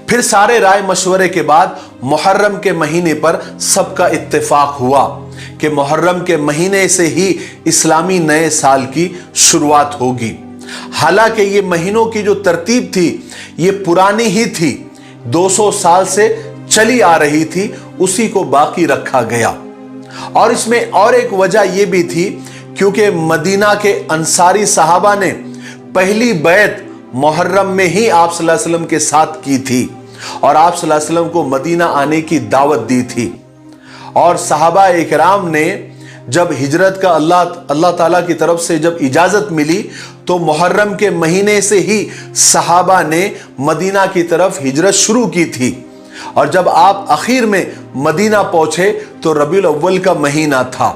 پھر سارے رائے مشورے کے بعد محرم کے مہینے پر سب کا اتفاق ہوا کہ محرم کے مہینے سے ہی اسلامی نئے سال کی شروعات ہوگی۔ حالانکہ یہ مہینوں کی جو ترتیب تھی یہ پرانی ہی تھی، 200 سال سے چلی آ رہی تھی، اسی کو باقی رکھا گیا۔ اور اس میں اور ایک وجہ یہ بھی تھی کیونکہ مدینہ کے انصاری صحابہ نے پہلی بیعت محرم میں ہی آپ صلی اللہ علیہ وسلم کے ساتھ کی تھی اور آپ صلی اللہ علیہ وسلم کو مدینہ آنے کی دعوت دی تھی۔ اور صحابہ اکرام نے جب ہجرت کا اللہ تعالیٰ کی طرف سے جب اجازت ملی تو محرم کے مہینے سے ہی صحابہ نے مدینہ کی طرف ہجرت شروع کی تھی، اور جب آپ اخیر میں مدینہ پہنچے تو ربیع الاول کا مہینہ تھا۔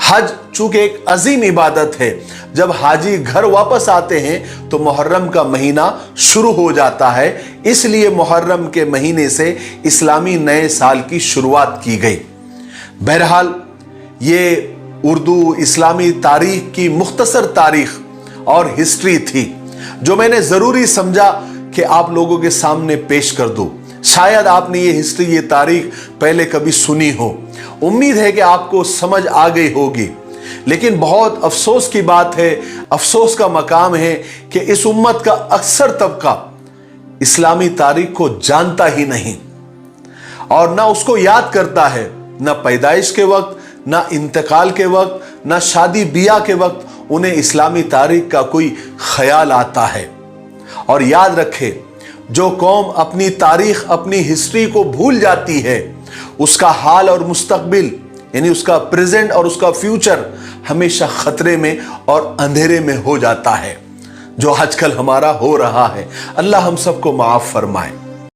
حج چونکہ ایک عظیم عبادت ہے، جب حاجی گھر واپس آتے ہیں تو محرم کا مہینہ شروع ہو جاتا ہے، اس لیے محرم کے مہینے سے اسلامی نئے سال کی شروعات کی گئی۔ بہرحال یہ اردو اسلامی تاریخ کی مختصر تاریخ اور ہسٹری تھی جو میں نے ضروری سمجھا کہ آپ لوگوں کے سامنے پیش کر دوں۔ شاید آپ نے یہ ہسٹری، یہ تاریخ پہلے کبھی سنی ہو، امید ہے کہ آپ کو سمجھ آ گئی ہوگی، لیکن بہت افسوس کی بات ہے، افسوس کا مقام ہے کہ اس امت کا اکثر طبقہ اسلامی تاریخ کو جانتا ہی نہیں اور نہ اس کو یاد کرتا ہے، نہ پیدائش کے وقت، نہ انتقال کے وقت، نہ شادی بیاہ کے وقت انہیں اسلامی تاریخ کا کوئی خیال آتا ہے۔ اور یاد رکھے، جو قوم اپنی تاریخ، اپنی ہسٹری کو بھول جاتی ہے، اس کا حال اور مستقبل، یعنی اس کا پریزنٹ اور اس کا فیوچر ہمیشہ خطرے میں اور اندھیرے میں ہو جاتا ہے، جو آج کل ہمارا ہو رہا ہے۔ اللہ ہم سب کو معاف فرمائے۔